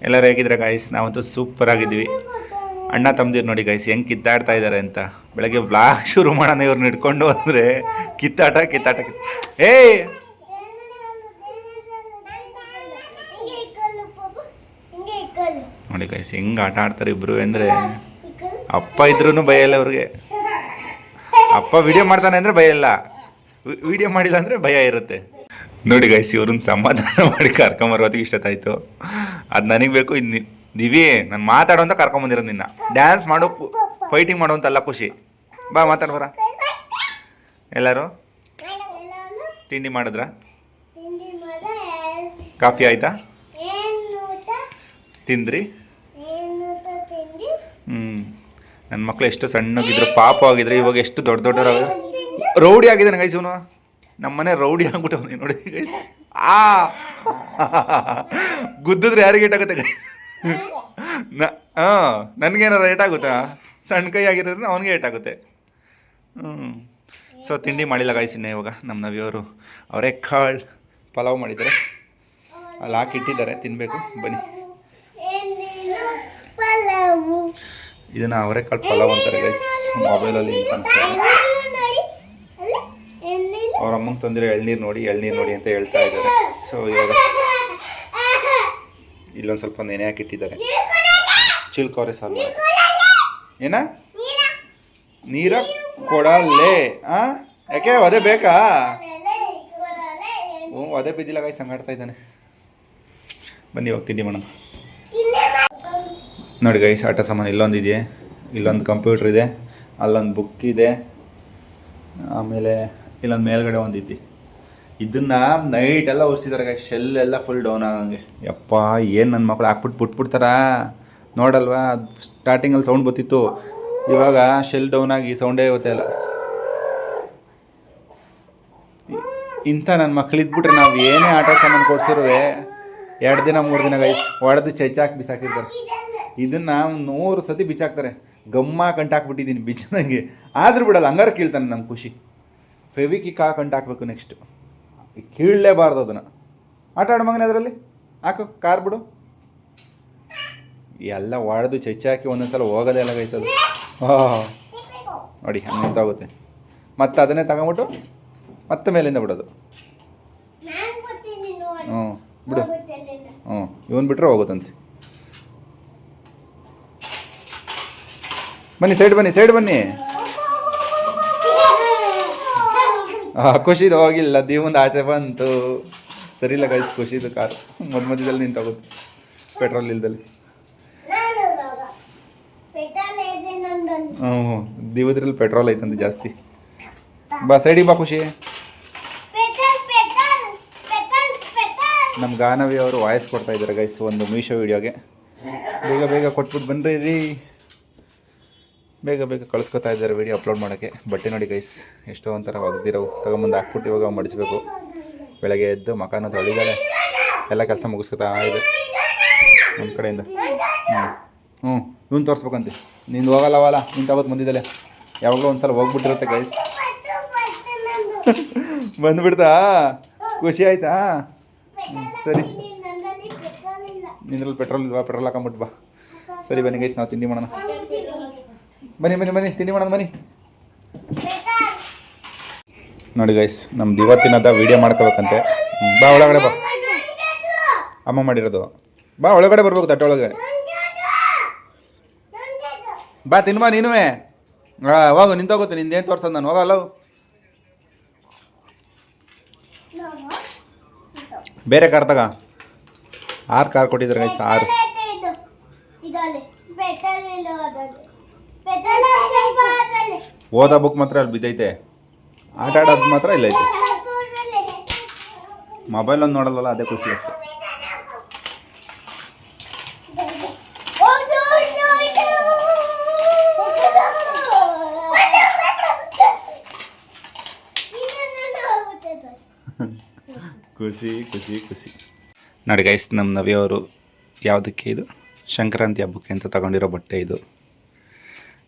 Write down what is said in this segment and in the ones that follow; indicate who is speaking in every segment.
Speaker 1: ಎಲ್ಲರೂ ಹೇಗಿದ್ರೆ ಗಾಯ್ಸ್, ನಾವಂತೂ ಸೂಪರ್ ಆಗಿದ್ವಿ. ಅಣ್ಣ ತಮ್ಮದಿರು ನೋಡಿ ಗಾಯ್ಸ್ ಹೆಂಗೆ ಕಿತ್ತಾಡ್ತಾ ಇದ್ದಾರೆ ಅಂತ. ಬೆಳಗ್ಗೆ ವ್ಲಾಗ್ ಶುರು ಮಾಡೋಣ ಇವ್ರನ್ನ ಹಿಡ್ಕೊಂಡು ಅಂದರೆ ಕಿತ್ತಾಟ ಕಿತ್ತಾಟ ಏಯ್ ನೋಡಿ ಗಾಯ್ಸ್ ಹೆಂಗೆ ಆಟ ಆಡ್ತಾರೆ ಇಬ್ರು ಅಂದರೆ. ಅಪ್ಪ ಇದ್ರೂ ಭಯ ಇಲ್ಲ ಅವ್ರಿಗೆ. ಅಪ್ಪ ವಿಡಿಯೋ ಮಾಡ್ತಾನೆ ಅಂದರೆ ಭಯ ಇಲ್ಲ, ವಿಡಿಯೋ ಮಾಡಿಲ್ಲ ಅಂದರೆ ಭಯ ಇರುತ್ತೆ. ನೋಡಿ ಗೈಸ್ ಇವ್ರನ್ನ ಸಮಾಧಾನ ಮಾಡಿ ಕರ್ಕೊಂಬರೋದಕ್ಕೆ ಇಷ್ಟತ್ತಾಯಿತು. ಅದು ನನಗೆ ಬೇಕು. ಇನ್ನು ದಿವಿ ನಾನು ಮಾತಾಡೋ ಅಂತ ಕರ್ಕೊಂಬಂದಿರೋದು ನಿನ್ನ. ಡ್ಯಾನ್ಸ್ ಮಾಡೋ ಫೈಟಿಂಗ್ ಮಾಡೋ ಅಂತಲ್ಲ ಖುಷಿ. ಬಾ ಮಾತಾಡ್ಬರ. ಎಲ್ಲರೂ ತಿಂಡಿ ಮಾಡಿದ್ರ? ಕಾಫಿ ಆಯ್ತಾ? ತಿಂದ್ರಿ? ನನ್ನ ಮಕ್ಳು ಎಷ್ಟು ಸಣ್ಣಗಿದ್ರು, ಪಾಪ ಆಗಿದ್ರು, ಇವಾಗ ಎಷ್ಟು ದೊಡ್ಡ ದೊಡ್ಡವ್ರಾಗ ರೌಡಿ ಆಗಿದ್ದಾನೆ ಗೈಸ್ ಇವನು. ನಮ್ಮನೆ ರೌಡಿ ಆಗ್ಬಿಟ್ಟವನು ನೋಡಿ ಗೈಸ್. ಗುದ್ದಿದ್ರೆ ಯಾರಿಗೆ ಏಟಾಗುತ್ತೆ ಗೈಸ್? ನನಗೇನಾರು ಏಟಾಗುತ್ತಾ? ಸಣ್ಣ ಕೈ ಆಗಿರೋದ್ರಿಂದ ಅವನಿಗೆ ಏಟಾಗುತ್ತೆ. ಸೊ ತಿಂಡಿ ಮಾಡಿಲ್ಲ ಗಾಯ್ಸ್ ಇನ್ನು. ಇವಾಗ ನಮ್ಮ ನವಿಯವರು ಅವರೆಕಾಳು ಪಲಾವ್ ಮಾಡಿದ್ದಾರೆ, ಅಲ್ಲಿ ಹಾಕಿಟ್ಟಿದ್ದಾರೆ, ತಿನ್ನಬೇಕು. ಬನ್ನಿ. ಇದನ್ನು ಅವರೆಕಾಳು ಪಲಾವ್ ಅಂತಾರೆ ಗೈಸ್. ಮೊಬೈಲಲ್ಲಿ ಅವ್ರ ಅಮ್ಮಂಗೆ ತಂದಿರೋ ಎಳ್ನೀರು ನೋಡಿ ಅಂತ ಹೇಳ್ತಾ ಇದ್ದಾರೆ. ಸೊ ಇವಾಗ ಇಲ್ಲೊಂದು ಸ್ವಲ್ಪ ನೆನೆ ಹಾಕಿಟ್ಟಿದ್ದಾರೆ. ಚಿಲ್ಕವ್ರೆ ಸಾಲು ಏನ ನೀರ ಕೊಡಲ್ಲೇ. ಯಾಕೆ ಅದೇ ಬೇಕಾ? ಅದೇ ಬಿದ್ದಿಲ್ಲ ಗಾಯ್ಸ್, ಸಂಗಾಡ್ತಾ ಇದ್ದಾನೆ. ಬನ್ನಿ ಇವಾಗ ತಿಂಡಿ ಮಾಡೋಣ. ನೋಡಿ ಗೈಸ್ ಆಟ ಸಾಮಾನು ಇಲ್ಲೊಂದು ಇದೆಯೇ, ಇಲ್ಲೊಂದು ಕಂಪ್ಯೂಟ್ರ್ ಇದೆ, ಅಲ್ಲೊಂದು ಬುಕ್ ಇದೆ, ಆಮೇಲೆ ಇಲ್ಲೊಂದು ಮೇಲ್ಗಡೆ ಒಂದು ಐತಿ. ಇದನ್ನು ನೈಟೆಲ್ಲ ಒರೆಸಿದ್ದಾರೆ ಗೈಸ್. ಶೆಲ್ ಎಲ್ಲ ಫುಲ್ ಡೌನ್ ಆಗಂಗೆ. ಯಪ್ಪ ಏನು ನನ್ನ ಮಕ್ಕಳು ಹಾಕ್ಬಿಟ್ಟು ಬಿಟ್ಬಿಡ್ತಾರ ನೋಡಲ್ವಾ? ಸ್ಟಾರ್ಟಿಂಗಲ್ಲಿ ಸೌಂಡ್ ಬರ್ತಿತ್ತು, ಇವಾಗ ಶೆಲ್ ಡೌನ್ ಆಗಿ ಸೌಂಡೇ ಗೊತ್ತಿಲ್ಲ. ಇಂಥ ನನ್ನ ಮಕ್ಳು ಇದ್ಬಿಟ್ರೆ ನಾವು ಏನೇ ಆಟ ಸಾಮಾನು ಕೊಡ್ಸಿರುವೆ 2 ದಿನ 3 ದಿನ ಗೈಸ್ ಹೊಡೆದು ಚೆಚ್ಚಾಕಿ ಬಿಸಾಕಿರ್ತಾರೆ. ಇದನ್ನು 100 ಸತಿ ಬಿಚ್ಚಾಕ್ತಾರೆ. ಗಮ್ಮ ಕಂಟಾಕ್ಬಿಟ್ಟಿದ್ದೀನಿ ಬಿಚ್ಚದಂಗೆ, ಆದ್ರೂ ಬಿಡಲ್ಲ. ಹಂಗಾರೆ ಕೀಳ್ತಾನೆ ನಮ್ಮ ಖುಷಿ. ಫೆವಿಕಿಕ್ ಕಂಟು ಹಾಕ್ಬೇಕು ನೆಕ್ಸ್ಟು. ಕೀಳಲೇಬಾರ್ದು ಅದನ್ನು. ಆಟ ಆಡೋ ಮಗನೇ ಅದರಲ್ಲಿ ಹಾಕು, ಕಾರ್ ಬಿಡು. ಎಲ್ಲ ಹೊಡೆದು ಚೆಚ್ಚಾಕಿ ಒಂದೊಂದ್ಸಲ ಹೋಗೋದೇ ಇಲ್ಲ ಗೈಸೋದು. ನೋಡಿ ಹಂಗೆ ನಿಂತಾಗುತ್ತೆ. ಮತ್ತೆ ಅದನ್ನೇ ತಗೊಂಬಿಟ್ಟು ಮತ್ತೆ ಮೇಲಿಂದ ಬಿಡೋದು. ಬಿಡು. ಇವನು ಬಿಟ್ಟರೆ ಹೋಗುತ್ತಂತೆ. ಬನ್ನಿ ಸೈಡ್ ಬನ್ನಿ. ಖುಷಿದು ಹೋಗಿಲ್ಲ, ದೀವಂದು ಆಚೆ ಬಂತು. ಸರಿ ಇಲ್ಲ ಗೈಸ್ ಖುಷಿದು ಕಾರು ಮಧ್ಯದಲ್ಲಿ ನಿಂತಾಗುತ್ತೆ ಪೆಟ್ರೋಲ್ ಇಲ್ದಲ್ಲಿ. ದೀವದ್ರಲ್ಲಿ ಪೆಟ್ರೋಲ್ ಐತಂತೆ ಜಾಸ್ತಿ. ಬಾ ಸೈಡಿಗೆ ಬಾ ಖುಷಿ. ನಮ್ಮ ಗಾನವಿ ಅವರು ವಾಯ್ಸ್ ಕೊಡ್ತಾ ಇದ್ದಾರೆ ಗೈಸ್ ಒಂದು ಮೀಶೋ ವೀಡಿಯೋಗೆ. ಬೇಗ ಕೊಟ್ಬಿಟ್ಟು ಬನ್ನಿರಿ ರೀ. ಬೇಗ ಕಳಿಸ್ಕೊತಾ ಇದ್ದಾರೆ ವೀಡಿಯೋ ಅಪ್ಲೋಡ್ ಮಾಡೋಕ್ಕೆ. ಬಟ್ಟೆ ನೋಡಿ ಗೈಸ್ ಎಷ್ಟೋ ಒಂಥರ ಒಗ್ದಿರೋ ತಗೊಂಬಂದು ಹಾಕ್ಬಿಟ್ಟು ಇವಾಗ ಮಡಿಸ್ಬೇಕು. ಬೆಳಗ್ಗೆ ಎದ್ದು ಮಕಾನ ತೊಳಿದಾಳೆ, ಎಲ್ಲ ಕೆಲಸ ಮುಗಿಸ್ಕೊತಾ ಇದೆ ನಮ್ಮ ಕಡೆಯಿಂದ. ಇವನು ತೋರಿಸ್ಬೇಕಂತೆ. ನಿಂದು ಹೋಗಲ್ಲವಲ್ಲ, ನೀನು ತಗೋದು ಬಂದಿದ್ದಲ್ಲ. ಯಾವಾಗಲೂ ಒಂದು ಸಲ ಹೋಗ್ಬಿಟ್ಟಿರುತ್ತೆ ಗೈಸ್. ಬಂದುಬಿಡ್ತಾ? ಖುಷಿ ಆಯ್ತಾ? ಸರಿ, ನಿಂದ್ರಲ್ಲಿ ಪೆಟ್ರೋಲ್ ಇಲ್ವಾ? ಪೆಟ್ರೋಲ್ ಹಾಕೊಂಬಿಟ್ಟು ಬಾ. ಸರಿ ಬನ್ನಿ ಗೈಸ್ ನಾವು ತಿಂಡಿ ಮಾಡೋಣ. ಬನ್ನಿ ತಿಂಡಿ ಮಾಡೋಣ ಬನ್ನಿ. ನೋಡಿ ಗೈಸ್ ನಮ್ದು ಇವತ್ತಿನದ ವೀಡಿಯೋ ಮಾಡ್ಕೋಬೇಕಂತೆ. ಬಾ ಒಳಗಡೆ ಬಾ, ಅಮ್ಮ ಮಾಡಿರೋದು. ಬಾ ಒಳಗಡೆ ಬರ್ಬೇಕು, ತಟ್ಟೆ ಒಳಗೆ ಬಾ. ತಿನ್ಬಾ ನೀನುವೇ. ಹೋಗು, ನಿಂತೋಗುತ್ತೆ. ನಿಂದೇನು ತೋರ್ಸೋದು ನಾನು? ಹೋಗಲ್ಲ. ಬೇರೆ ಕಾರ್ ತಗ. 6 ಕಾರ್ ಕೊಟ್ಟಿದ್ದಾರೆ ಗೈಸ್. 6 ಓದೋ ಬುಕ್ ಮಾತ್ರ ಅಲ್ಲಿ ಬಿದ್ದೈತೆ, ಆಟ ಆಡೋದು ಮಾತ್ರ ಇಲ್ಲೈತೆ. ಮೊಬೈಲ್ ಒಂದು ನೋಡಲ್ವಲ್ಲ, ಅದೇ ಖುಷಿ ಅಷ್ಟೆ. ಖುಷಿ ನೋಡಿ ಗೈಸ್ ನಮ್ಮ ನವಿಯವರು ಯಾವುದಕ್ಕೆ ಇದು ಸಂಕ್ರಾಂತಿ ಹಬ್ಬಕ್ಕೆ ಅಂತ ತಗೊಂಡಿರೋ ಬಟ್ಟೆ ಇದು.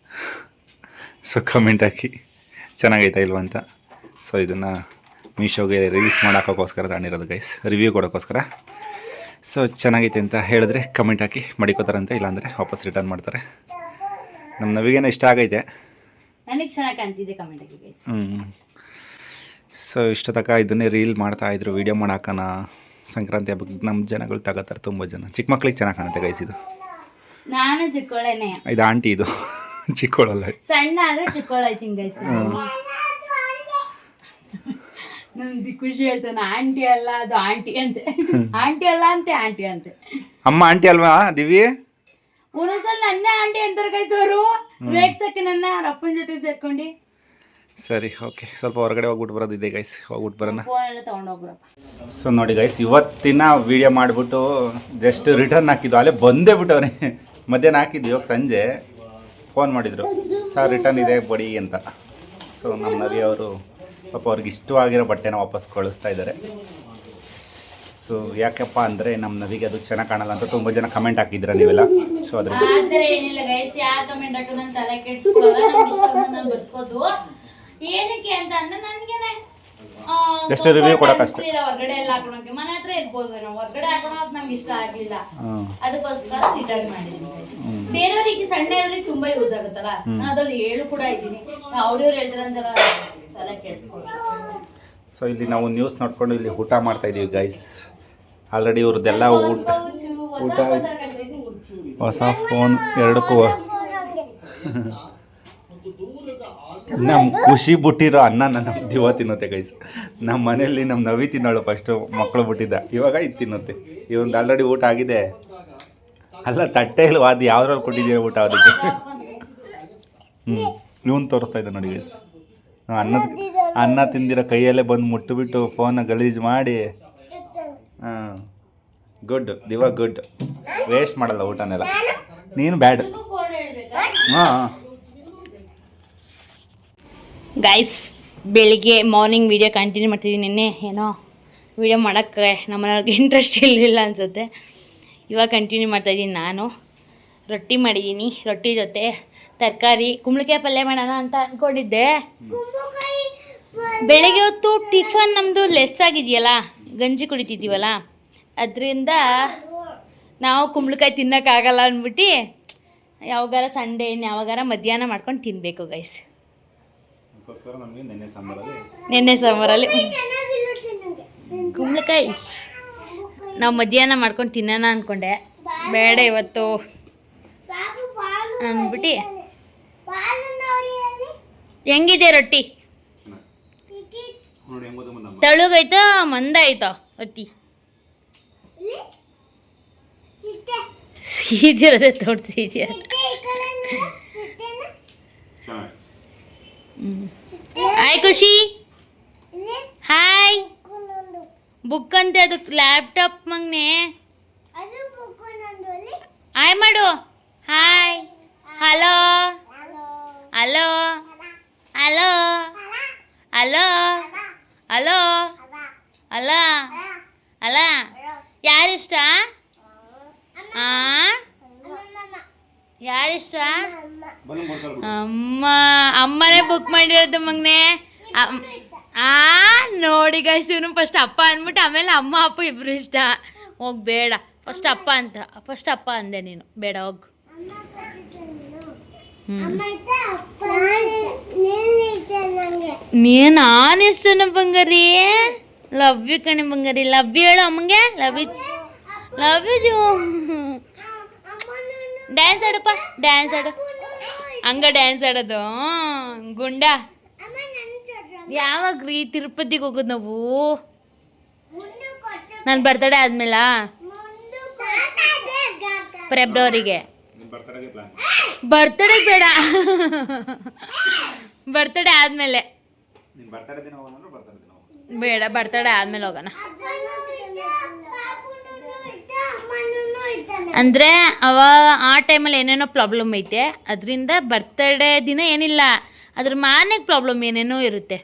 Speaker 1: ಸೊ ಕಮೆಂಟ್ ಹಾಕಿ ಚೆನ್ನಾಗೈತಾ ಇಲ್ವ ಅಂತ. ಸೊ ಇದನ್ನು ಮೀಶೋಗೆ ರಿಲೀಸ್ ಮಾಡೋಕ್ಕೋಸ್ಕರ ತಗೊಂಡಿರೋದು ಗೈಸ್, ರಿವ್ಯೂ ಕೊಡೋಕ್ಕೋಸ್ಕರ. ಸೊ ಚೆನ್ನಾಗೈತೆ ಅಂತ ಹೇಳಿದ್ರೆ ಕಮೆಂಟ್ ಹಾಕಿ ಮಡಿಕೋತಾರಂತೆ, ಇಲ್ಲಾಂದರೆ ವಾಪಸ್ ರಿಟರ್ನ್ ಮಾಡ್ತಾರೆ. ನಮ್ಮ ನವಿಗೇನೋ ಇಷ್ಟ ಆಗೈತೆ,
Speaker 2: ನನಗೆ ಚೆನ್ನಾಗಿ ಕಾಣ್ತಿದೆ, ಕಮೆಂಟ್ ಹಾಕಿ ಗೈಸ್.
Speaker 1: ಸೊ ಇಷ್ಟ ತನಕ ಇದನ್ನೇ ರೀಲ್ ಮಾಡ್ತಾಯಿದ್ರು, ವೀಡಿಯೋ ಮಾಡಾಕನ ಸಂಕ್ರಾಂತಿ ಹಬ್ಬಕ್ಕೆ ನಮ್ಮ ಜನಗಳು ತಗೋತಾರೆ ತುಂಬ ಜನ. ಚಿಕ್ಕ ಮಕ್ಳಿಗೆ ಚೆನ್ನಾಗಿ ಕಾಣುತ್ತೆ ಗೈಸ್ ಇದು.
Speaker 2: ನಾನು ಚಿಕ್ಕೋಳೇನೆ,
Speaker 1: ಇದು ಆಂಟಿ, ಇದು ಚಿಕ್ಕೋಳಲ್ಲ,
Speaker 2: ಸಣ್ಣ ಆದರೆ ಚಿಕ್ಕೋಳ ಐತಿಂಗ್ ಗೈಸ್. ನಮ್ದು ಖುಷಿ ಹೇಳ್ತಾನೆ, ಆಂಟಿ ಅಲ್ಲ ಅದು ಆಂಟಿ ಅಂತೆ, ಆಂಟಿ ಅಲ್ಲ ಅಂತೆ ಆಂಟಿ ಅಂತೆ.
Speaker 1: ಅಮ್ಮ ಆಂಟಿ ಅಲ್ವಾ ದಿವಿ?
Speaker 2: ಒಂದೊಂದ್ಸಲ ನನ್ನೇ ಆಂಟಿ ಅಂತಾರೆ ಗೈಸ್ ಅವರು, ರೇಗ್ಸಕ್ಕೆ ನನ್ನ ಅವ್ರ ಅಪ್ಪನ ಜೊತೆ ಸೇರ್ಕೊಂಡು.
Speaker 1: ಸರಿ ಓಕೆ, ಸ್ವಲ್ಪ ಹೊರಗಡೆ ಹೋಗ್ಬಿಟ್ಟು ಬರೋದಿದೆ ಗೈಸ್, ಹೋಗ್ಬಿಟ್ಟು ಬರೋಣ.
Speaker 2: ಫೋನ್ ಎಲ್ಲ ತೊಗೊಂಡೋಗ್ರಪ್ಪ.
Speaker 1: ಸೊ ನೋಡಿ ಗೈಸ್, ಇವತ್ತಿನ ವೀಡಿಯೋ ಮಾಡಿಬಿಟ್ಟು ಜಸ್ಟ್ ರಿಟರ್ನ್ ಹಾಕಿದ್ದು, ಅಲ್ಲೇ ಬಂದೇ ಬಿಟ್ಟವ್ರೆ. ಮಧ್ಯಾಹ್ನ ಹಾಕಿದ್ದು, ಇವಾಗ ಸಂಜೆ ಫೋನ್ ಮಾಡಿದರು, ಸರ್ ರಿಟರ್ನ್ ಇದೆ ಬಡಿ ಅಂತ. ಸೊ ನಮ್ಮ ನವಿ ಅವರು ಪಾಪ ಅವ್ರಿಗೆ ಇಷ್ಟವಾಗಿರೋ ಬಟ್ಟೆನ ವಾಪಸ್ ಕಳಿಸ್ತಾ ಇದ್ದಾರೆ. ಸೊ ಯಾಕಪ್ಪ ಅಂದರೆ ನಮ್ಮ ನವಿಗೆ ಅದು ಚೆನ್ನಾಗಿ ಕಾಣಲ್ಲ ಅಂತ ತುಂಬ ಜನ ಕಮೆಂಟ್ ಹಾಕಿದ್ದೀರ ನೀವೆಲ್ಲ. ಸೊ ಅದ್ರಿಂದ
Speaker 2: ಏನಿಲ್ಲ ಗೈಸ್, ಯಾರು ಕಮೆಂಟ್ ಹಾಕೋದು ನನ್ನ ತಲೆ ಕೆಡ್ಸ್ಕೊಳ್ಳಲ್ಲ, ನಮ್ಗೆ ಇಷ್ಟ ನಾನು ಬದುಕೋದು. ಏನಕ್ಕೆ ಅಂತ ಅಂದ್ರೆ ನನಗೇನೆ
Speaker 1: ಜಸ್ಟ್ ರಿವ್ಯೂ ಕೊಡೋಕ್ಕಷ್ಟೇ.
Speaker 2: ಹೊರಗಡೆ ಎಲ್ಲ ಹಾಕೊಳಕ್ಕೆ ಮನೆ ಹತ್ರ ಇರ್ಬೋದು, ನಾವು ಹೊರಗಡೆ ಹಾಕೊಳೋದು ನಮ್ಗೆ ಇಷ್ಟ ಆಗ್ಲಿಲ್ಲ, ಅದಕ್ಕೋಸ್ಕರ ರಿಟರ್ನ್ ಮಾಡಿದ್ದೀನಿ. ಬೇರೆಯವರಿಗೆ ಸಣ್ಣವರಿಗೆ ತುಂಬಾ ಯೂಸ್ ಆಗುತ್ತಲ್ಲ, ನಾನು ಅದ್ರಲ್ಲಿ ಹೇಳು ಕೂಡ ಇದ್ದೀನಿ, ಅವ್ರವ್ರು ಹೇಳ್ತಾರಂತಾರ ತಲೆ ಕೆಡ್ಸ್ಕೊಳ್ಳೋದು.
Speaker 1: ಸೊ ಇಲ್ಲಿ ನಾವು ನ್ಯೂಸ್ ನೋಡ್ಕೊಂಡು ಇಲ್ಲಿ ಊಟ ಮಾಡ್ತಾ ಇದೀವಿ ಗೈಸ್. ಆಲ್ರೆಡಿ ಇವ್ರದ್ದೆಲ್ಲ ಊಟ ಹೊಸ ಫೋನ್ ಎರಡಕ್ಕೂ ನಮ್ಮ ಖುಷಿ ಬಿಟ್ಟಿರೋ ಅನ್ನ ನಮ್ಮ ದಿವ ತಿನ್ನುತ್ತೆ ಗೈಸ್. ನಮ್ಮ ಮನೆಯಲ್ಲಿ ನಮ್ಮ ನವಿ ತಿನ್ನೋಳು ಫಸ್ಟು, ಮಕ್ಕಳು ಬಿಟ್ಟಿದ್ದ, ಇವಾಗ ಇದು ತಿನ್ನುತ್ತೆ. ಇವೊಂದು ಆಲ್ರೆಡಿ ಊಟ ಆಗಿದೆ, ಅಲ್ಲ ತಟ್ಟೆ ಇಲ್ವಾ ಅದು ಯಾವ್ದ್ರಲ್ಲಿ ಕೊಟ್ಟಿದ್ದೀವಿ ಊಟ ಅದಕ್ಕೆ. ಇವನು ತೋರಿಸ್ತಾ ಇದ್ದ ನೋಡಿ ಗೈಸ್, ಅನ್ನ ತಿಂದಿರೋ ಕೈಯಲ್ಲೇ ಬಂದು ಮುಟ್ಟುಬಿಟ್ಟು ಫೋನ ಗಲೀಜು ಮಾಡಿ. ಹಾಂ ಗುಡ್ ದಿವ, ಗುಡ್, ವೇಸ್ಟ್ ಮಾಡಲ್ಲ ಊಟನೆಲ್ಲ. ನೀನು ಬ್ಯಾಡ್. ಹಾಂ
Speaker 2: ಗೈಸ್, ಬೆಳಿಗ್ಗೆ ಮಾರ್ನಿಂಗ್ ವೀಡಿಯೋ ಕಂಟಿನ್ಯೂ ಮಾಡ್ತಿದ್ದೀನಿ. ನಿನ್ನೆ ಏನೋ ವೀಡಿಯೋ ಮಾಡೋಕ್ಕೆ ನಮ್ಮನೆಯವ್ರಿಗೆ ಇಂಟ್ರೆಸ್ಟ್ ಇರಲಿಲ್ಲ ಅನಿಸುತ್ತೆ, ಇವಾಗ ಕಂಟಿನ್ಯೂ ಮಾಡ್ತಾಯಿದ್ದೀನಿ. ನಾನು ರೊಟ್ಟಿ ಮಾಡಿದ್ದೀನಿ, ರೊಟ್ಟಿ ಜೊತೆ ತರಕಾರಿ ಕುಂಬಳಕಾಯಿ ಪಲ್ಯ ಮಾಡೋಣ ಅಂತ ಅಂದ್ಕೊಂಡಿದ್ದೆ. ಬೆಳಗ್ಗೆ ಹೊತ್ತು ಟಿಫನ್ ನಮ್ಮದು ಲೆಸ್ ಆಗಿದೆಯಲ್ಲ, ಗಂಜಿ ಕುಡಿತಿದ್ದೀವಲ್ಲ, ಅದರಿಂದ ನಾವು ಕುಂಬಳಕಾಯಿ ತಿನ್ನೋಕ್ಕಾಗಲ್ಲ ಅಂದ್ಬಿಟ್ಟು ಯಾವಾಗಾರ ಸಂಡೇ ಯಾವಾಗಾರ ಮಧ್ಯಾಹ್ನ ಮಾಡ್ಕೊಂಡು ತಿನ್ನಬೇಕು ಗೈಸ್. ನೆನ್ನೆ ಸಾಂಬಾರಲ್ಲಿ ಕುಂಬಳಕಾಯಿ ನಾವು ಮಧ್ಯಾಹ್ನ ಮಾಡ್ಕೊಂಡು ತಿನ್ನೋಣ ಅಂದ್ಕೊಂಡೆ, ಬೇಡ ಇವತ್ತು ಅಂದ್ಬಿಟ್ಟು. ಹೆಂಗಿದೆ ರೊಟ್ಟಿ? ತಳುಗೈತಾ ಮಂದಾಯ್ತಾ ರೊಟ್ಟಿ? ಸೀದಿರೋದೆ ತೋರಿಸಿದ್ಯಾ? ಹಾಯ್ ಖುಷಿ, ಹಾಯ್. ಬುಕ್ ಅಂತೆ ಅದಕ್ಕೆ ಲ್ಯಾಪ್ಟಾಪ್ ಮಗ್ನೆ. ಹಾಯ್ ಮಾಡು. Hi, hello hello hello hello hello ಅಲ್ಲ ಅಲ್ಲ, ಯಾರಿಷ್ಟ? ಯಾರಿಷ್ಟ? ಅಮ್ಮನೇ ಬುಕ್ ಮಾಡಿರೋದು ಮಗನೆ. ನೋಡಿ ಗೈಸ್, ಇವನು ಫಸ್ಟ್ ಅಪ್ಪ ಅಂದ್ಬಿಟ್ಟು ಆಮೇಲೆ ಅಮ್ಮ ಅಪ್ಪ ಇಬ್ರು ಇಷ್ಟ. ಹೋಗಿ ಬೇಡ, ಫಸ್ಟ್ ಅಪ್ಪ ಅಂತ, ಫಸ್ಟ್ ಅಪ್ಪ ಅಂದೆ ನೀನು, ಬೇಡ ಹೋಗು. ನೀನು ನಾನಿಷ್ಟನ ಬಂಗಾರಿ, ಲವ್ ಯು ಕಣೆ ಬಂಗಾರಿ, ಲವ್ ಯು ಹೇಳು ಅಮ್ಮಂಗೆ, love you, love you. Dance ಆಡಪ್ಪ, ಡ್ಯಾನ್ಸ್ ಆಡು. ಹಂಗ ಡ್ಯಾನ್ಸ್ ಆಡೋದು ಗುಂಡ. ಯಾವಾಗ ರೀ ತಿರುಪತಿಗೆ ಹೋಗೋದು ನಾವು? ನನ್ನ ಬರ್ತಡೇ ಆದ್ಮೇಲ, ಫೆಬ್ರವರಿಗೆ. ಬರ್ತಡೇ ಬೇಡ, ಬರ್ತಡೇ ಆದಮೇಲೆ ಬೇಡ, ಬರ್ತಡೇ ಆದಮೇಲೆ ಹೋಗೋಣ. ಅಂದರೆ ಆ ಟೈಮಲ್ಲಿ ಏನೇನೋ ಪ್ರಾಬ್ಲಮ್ ಐತೆ, ಅದರಿಂದ ಬರ್ತಡೇ ದಿನ ಏನಿಲ್ಲ, ಅದ್ರ ಮಾನೆಗೆ ಪ್ರಾಬ್ಲಮ್ ಏನೇನೋ ಇರುತ್ತೆ,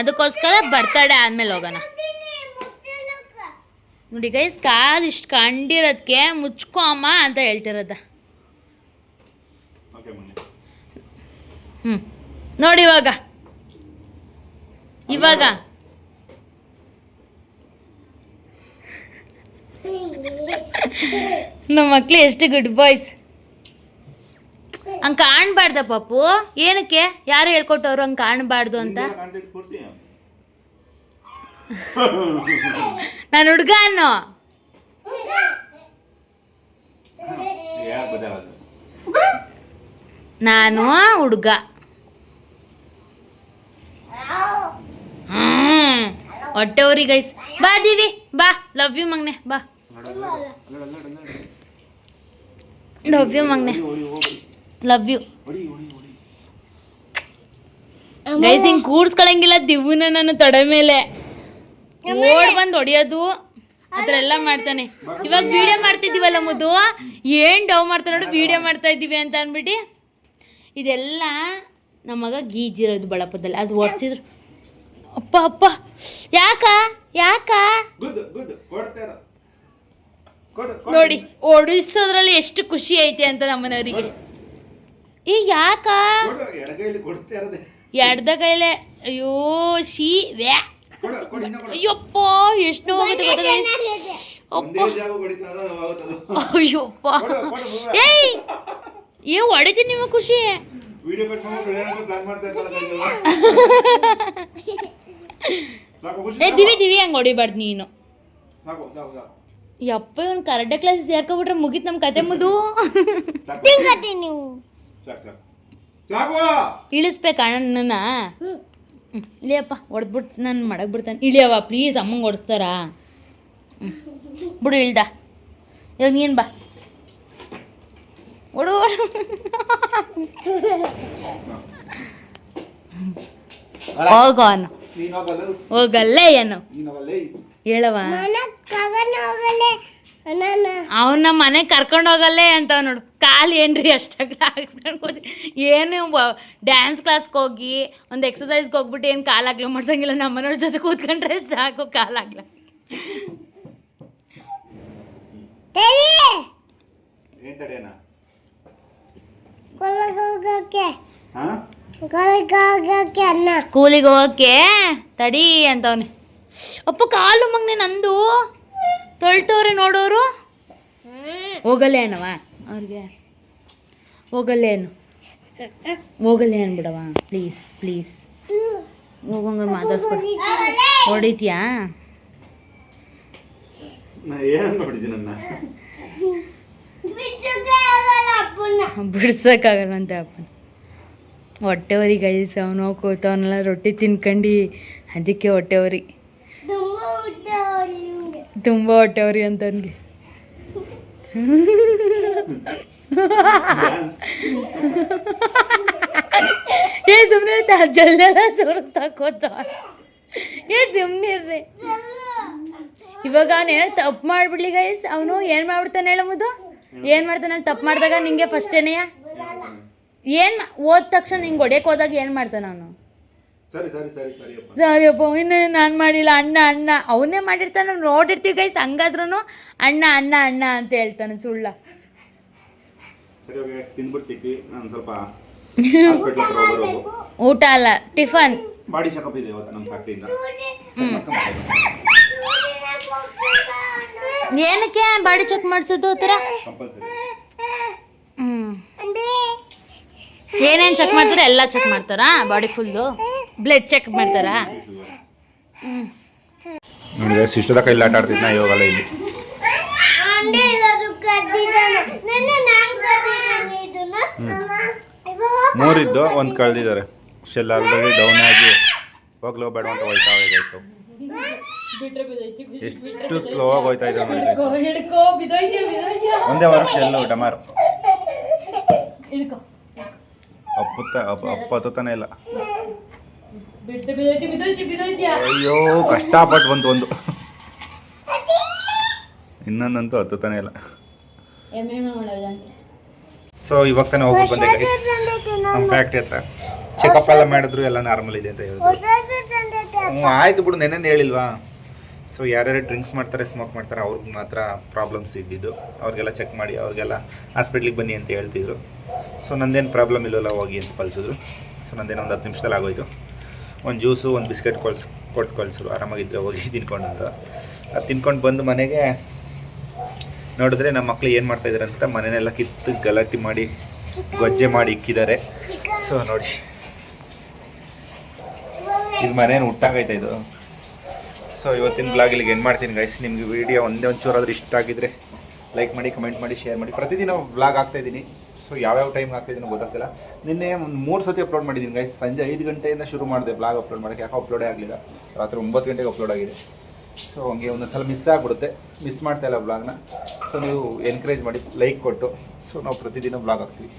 Speaker 2: ಅದಕ್ಕೋಸ್ಕರ ಬರ್ತಡೇ ಆದಮೇಲೆ ಹೋಗೋಣ. ನೋಡಿ ಗೈಸ್, ಕಾಲು ಇಷ್ಟು ಕಂಡಿರೋದಕ್ಕೆ ಮುಚ್ಕೊ ಅಮ್ಮ ಅಂತ ಹೇಳ್ತಿರೋದ. ನೋಡಿ ಇವಾಗ ನಮ್ಮ ಮಕ್ಳು ಎಷ್ಟು ಗುಡ್ ಬಾಯ್ಸ್. ಹಂಗೆ ಕಾಣಬಾರ್ದ ಪಾಪು. ಏನಕ್ಕೆ? ಯಾರು ಹೇಳ್ಕೊಟ್ಟವ್ರು ಹಂಗೆ ಕಾಣಬಾರ್ದು ಅಂತ? ನಾನು ಹುಡುಗ ಅನ್ನೋ. ನಾನು ಹುಡುಗ. ಹೊಟ್ಟೆ ಊರಿ ಗೈಸ್. ಬಾ ದೀವಿ ಬಾ. ಲವ್ ಯು ಮಗ್ನೆ ಬಾ. ಲವ್ ಯು ಮಗ್ನೆ. Love you guys. ಹಿಂಗೆ ಕೂಡ್ಸ್ಕೊಳಂಗಿಲ್ಲ ದಿವ್ನ ನಾನು ತೊಡೆ ಮೇಲೆ ಓಡ್ ಬಂದು ಹೊಡಿಯೋದು ಆ ಥರ ಎಲ್ಲ ಮಾಡ್ತಾನೆ. ಇವಾಗ ವಿಡಿಯೋ ಮಾಡ್ತಿದ್ದೀವಲ್ಲ ಮುದ್ದು, ಏನು ಡವ್ ಮಾಡ್ತಾನೆ ನೋಡು, ವಿಡಿಯೋ ಮಾಡ್ತಾ ಇದ್ದೀವಿ ಅಂತ ಅಂದ್ಬಿಟ್ಟು. ಇದೆಲ್ಲ ನಮಗ ಗೀಜಿರೋದು ಬಳಪದಲ್ಲಿ. ಅದು ಒಡ್ಸಿದ್ರು ಅಪ್ಪ ಅಪ್ಪ. ಯಾಕ ಯಾಕ ನೋಡಿ ಓಡಿಸೋದ್ರಲ್ಲಿ ಎಷ್ಟು ಖುಷಿ ಐತೆ ಅಂತ ನಮ್ಮನೆಯವರಿಗೆ. ಈ ಯಾಕ ಎಡ್ದ ಕೈಲೆ? ಅಯ್ಯೋ ಶೀ ವ್ಯಾ. ಅಯ್ಯಪ್ಪ ಎಷ್ಟು ನೋವಾಗುತ್ತೆ ಗೊತ್ತಾ? ಅಯ್ಯಪ್ಪ ಏಯ್ ಏ ಹೊಡಿತೀನಿ ನಿಮ್ಮ ಖುಷಿ. ಏ ದಿವಿ ದಿವಿ ಹಂಗೆ ಹೊಡಿಬಾರ್ದು ನೀನು. ಯಪ್ಪ ಇವ್ನು ಕರಾಟೆ ಕ್ಲಾಸ್ ಸೇರ್ಕೊಬಿಟ್ರೆ ಮುಗೀತು ನಮ್ಮ ಕತೆ ಮುದು. ನೀವು ಇಳಿಸ್ಬೇಕಾ ನನ್ನ? ಇಳಿಯಪ್ಪ ಹೊಡೆದ್ಬಿಟ್ಟು ನಾನು ಮಾಡಕ್ಕೆ ಬಿಡ್ತಾನೆ. ಇಳಿಯವ ಪ್ಲೀಸ್, ಅಮ್ಮಂಗೆ ಹೊಡಿಸ್ತಾರಾ? ಬಿಡು ಇಳ್ದ. ಇವಾಗ ನೀನು ಬಾ ಹೊಡು. ಹೋಗೋನು ಹೋಗಲ್ಲೇ ಏನು ಹೇಳವ. ಅವನ ಮನೆಗೆ ಕರ್ಕೊಂಡು ಹೋಗಲ್ಲೇ ಅಂತ ನೋಡು. ಕಾಲು ಏನ್ರಿ ಅಷ್ಟಾಗ ಹಾಕ್ಸ್ಕೊಂಡು ಏನು ಡ್ಯಾನ್ಸ್ ಕ್ಲಾಸ್ಗೆ ಹೋಗಿ ಒಂದು ಎಕ್ಸಸೈಸ್ಗೆ ಹೋಗ್ಬಿಟ್ಟು ಏನು ಕಾಲಾಗ್ಲ ಮಾಡ್ಸಂಗಿಲ್ಲ. ನಮ್ಮ ಮನೆಯವ್ರ ಜೊತೆ ಕೂತ್ಕೊಂಡ್ರೆ ಸಾಕು ಕಾಲಾಗ್ಲ. ಸ್ಕೂಲಿಗೆ ಹೋಗಕ್ಕೆ ತಡಿ ಅಂತವನೆ. ಅಪ್ಪ ಕಾಲು ಮಗ್ನೆ ನಂದು ತೊಳ್ತವ್ರೆ ನೋಡೋರು. ಹೋಗಲ್ಲೇ ಏನವ ಅವ್ರಿಗೆ? ಹೋಗಲ್ಲೇ ಏನು? ಹೋಗಲ್ಲೇ ಅನ್ಬಿಡವ ಪ್ಲೀಸ್ ಪ್ಲೀಸ್. ಹೋಗಂಗ ಮಾತಾಡ್ಸ್ಕೊಡಿ. ಹೊಡಿತೀಯಾ? ಬಿಡ್ಸೋಕ್ಕಾಗಲ್ವಂತೆ ಅಪ್ಪನ. ಹೊಟ್ಟೆವರಿ ಗೈಸ್. ಅವನು ಕೂತವನೆಲ್ಲ ರೊಟ್ಟಿ ತಿನ್ಕೊಂಡು ಅದಕ್ಕೆ ಹೊಟ್ಟೆವರಿ, ತುಂಬ ಹೊಟ್ಟೆವರಿ ಅಂತ ಅವನಿಗೆ. ಏ ಸುಮ್ಮನೆ ಜಲ್ಲೆಲ್ಲ ಸುರಿಸ್ತಾಕೋತ. ಏ ಸುಮ್ಮನಿರ್ರಿ. ಇವಾಗ ಅವನು ಏನೋ ತಪ್ಪು ಮಾಡಿಬಿಡ್ಲಿ ಗೈಸ್. ಅವನು ಏನು ಮಾಡ್ಬಿಡ್ತಾನೆ ಹೇಳೋದು? ಏನು ಮಾಡ್ತಾನೆ ಅಲ್ಲಿ ತಪ್ಪು ಮಾಡಿದಾಗ ನಿಂಗೆ ಫಸ್ಟೇನೆಯ ಏನು ಓದ ತಕ್ಷಣ ನಿಂಗೆ ಹೊಡೆಯಕ್ಕೆ ಹೋದಾಗ ಏನು ಮಾಡ್ತಾನೆ ಅವನು? ಸರಿಯಪ್ಪ ಇನ್ನು ನಾನು ಮಾಡಿಲ್ಲ ಅಣ್ಣ ಅಣ್ಣ. ಅವನೇ ಮಾಡಿರ್ತಾನೆ, ನಾವು ನೋಡಿರ್ತೀವಿ ಗೈಸ್. ಹಂಗಾದ್ರೂ ಅಣ್ಣ ಅಣ್ಣ ಅಣ್ಣ ಅಂತ ಹೇಳ್ತಾನೆ. ಸುಳ್ಳ. ಊಟ ಅಲ್ಲ ಟಿಫನ್. ಏನಕ್ಕೆ ಬಾಡಿ ಚೆಕ್ ಮಾಡಿಸೋದು ಆ ಥರ? ಏನೇನು ಚೆಕ್ ಮಾಡ್ತಾರೆ? ಎಲ್ಲ ಚೆಕ್ ಮಾಡ್ತಾರಾ? ಬಾಡಿ ಫುಲ್ಲು ಬ್ಲಡ್ ಚೆಕ್ ಮಾಡ್ತಾರಾ?
Speaker 1: ನೋಡಿ ಸಿಸ್ಟದ ಕೈಲಿ ಆಟ ಆಡ್ತಿದ್ನ, ಇವಾಗಲ್ಲ ಇಲ್ಲಿ. ಮೂರಿದ್ದು ಒಂದು ಕಳೆದಿದ್ದಾರೆ. ಶೆಲ್ ಆಲ್ರೆಡಿ ಡೌನ್ ಆಗಿ ಹೋಗ್ಲೋ ಬೇಡ ಅಂತ ಹೋಯ್ತಾ ಇದೆ. ಎಷ್ಟು ಸ್ಲೋ ಆಗಿ ಹೋಯ್ತಾ ಇದೆ ನೋಡಿ. ಒಂದೇ ವಾರ ಶೆಲ್ಲು ಡಮಾರ್ ಹತ್ತತಾನೆ ಇಲ್ಲ. ಅಯ್ಯೋ ಕಷ್ಟಪಟ್ಟು ಬಂತು ಒಂದು. ಇನ್ನೊಂದಂತೂ ಹತ್ತತಾನೆ ಇಲ್ಲ. ಸೊ ಇವಾಗ ತಾನೇ ಹೋಗಿ ಬಂದೆ ಗೈಸ್ ನಮ್ಮ ಫ್ಯಾಕ್ಟ್ರಿ ಹತ್ರ. ಚೆಕಪ್ ಎಲ್ಲ ಮಾಡಿದ್ರು, ಎಲ್ಲ ನಾರ್ಮಲ್ ಇದೆ ಅಂತ ಹೇಳಿದ್ರು. ಆಯ್ತು ಬಿಡು, ನೆನ್ನೆ ಹೇಳಿಲ್ವಾ? ಸೊ ಯಾರ್ಯಾರು ಡ್ರಿಂಕ್ಸ್ ಮಾಡ್ತಾರೆ, ಸ್ಮೋಕ್ ಮಾಡ್ತಾರೆ, ಅವ್ರಿಗೆ ಮಾತ್ರ ಪ್ರಾಬ್ಲಮ್ಸ್ ಇದ್ದಿದ್ದು. ಅವ್ರಿಗೆಲ್ಲ ಚೆಕ್ ಮಾಡಿ ಅವ್ರಿಗೆಲ್ಲ ಹಾಸ್ಪಿಟ್ಲಿಗೆ ಬನ್ನಿ ಅಂತ ಹೇಳ್ತಿದ್ರು. ಸೊ ನಂದೇನು ಪ್ರಾಬ್ಲಮ್ ಇಲ್ಲಲ್ಲ, ಹೋಗಿ ಅಂತ ಕಳಿಸಿದ್ರು. ಸೊ ನಂದೇನು ಒಂದು 10 ನಿಮಿಷದಲ್ಲಿ ಆಗೋಯ್ತು. ಒಂದು ಜ್ಯೂಸು ಒಂದು ಬಿಸ್ಕೆಟ್ ಕೊಟ್ಟು ಕಳಿಸಿದ್ರು. ಆರಾಮಾಗಿದ್ದರೆ ಹೋಗಿ ತಿನ್ಕೊಂಡು ಅಂತ. ಅದು ತಿನ್ಕೊಂಡು ಬಂದು ಮನೆಗೆ ನೋಡಿದ್ರೆ ನಮ್ಮ ಮಕ್ಳು ಏನು ಮಾಡ್ತಾ ಇದ್ದಾರೆ ಅಂತ ಮನೆಯೆಲ್ಲ ಕಿತ್ತು ಗಲಾಟೆ ಮಾಡಿ ಗೊಜ್ಜೆ ಮಾಡಿ ಇಕ್ಕಿದ್ದಾರೆ. ಸೊ ನೋಡಿ, ಇದು ಮನೇನು ಹುಟ್ಟಾಗೈತೆ ಇದು. ಸೊ ಇವತ್ತಿನ ಬ್ಲಾಗ್ ಇಲ್ಲಿಗೆ ಏನು ಮಾಡ್ತೀನಿ ಗೈಸ್. ನಿಮಗೆ ವಿಡಿಯೋ ಒಂಚೂರಾದ್ರೂ ಇಷ್ಟ ಆಗಿದ್ರೆ ಲೈಕ್ ಮಾಡಿ, ಕಮೆಂಟ್ ಮಾಡಿ, ಶೇರ್ ಮಾಡಿ. ಪ್ರತಿದಿನ ಬ್ಲಾಗ್ ಆಗ್ತಾಯಿದ್ದೀನಿ. ಸೊ ಯಾವ್ಯಾವ ಟೈಮ್ ಆಗ್ತಾಯಿದ್ದೀನಿ ಗೊತ್ತಾಗ್ತಿಲ್ಲ. ನಿನ್ನೆ ಒಂದು 3 ಸತಿ ಅಪ್ಲೋಡ್ ಮಾಡಿದ್ದೀನಿ ಗೈಸ್. ಸಂಜೆ 5 ಗಂಟೆಯಿಂದ ಶುರು ಮಾಡಿದೆ ಬ್ಲಾಗ್ ಅಪ್ಲೋಡ್ ಮಾಡೋಕ್ಕೆ. ಯಾಕೋ ಅಪ್ಲೋಡೇ ಆಗಲಿಲ್ಲ. ರಾತ್ರಿ 9 ಗಂಟೆಗೆ ಅಪ್ಲೋಡ್ ಆಗಿದೆ. ಸೊ ಹಂಗೆ ಒಂದೊಂದು ಸಲ ಮಿಸ್ ಆಗಿಬಿಡುತ್ತೆ. ಮಿಸ್ ಮಾಡ್ತಾಯಿಲ್ಲ ಬ್ಲಾಗ್ನ. ಸೊ ನೀವು ಎನ್ಕರೇಜ್ ಮಾಡಿ, ಲೈಕ್ ಕೊಟ್ಟು. ಸೊ ನಾವು ಪ್ರತಿದಿನ ಬ್ಲಾಗ್ ಹಾಕ್ತೀವಿ.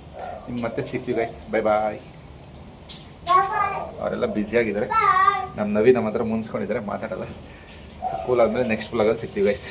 Speaker 1: ನಿಮ್ಗೆ ಮತ್ತೆ ಸಿಗ್ತೀವಿ ಗೈಸ್. Bye bye. ಅವರೆಲ್ಲ ಬ್ಯುಸಿಯಾಗಿದ್ದಾರೆ. ನಮ್ಮ ನವಿ ನಮ್ಮ ಹತ್ರ ಮುನ್ಸ್ಕೊಂಡಿದ್ದಾರೆ, ಮಾತಾಡಲ್ಲ. ಸೊ ಕೂಲ್ ಆದಮೇಲೆ ನೆಕ್ಸ್ಟ್ ಬ್ಲಾಗಲ್ಲಿ ಸಿಗ್ತೀವಿ ಗೈಸ್.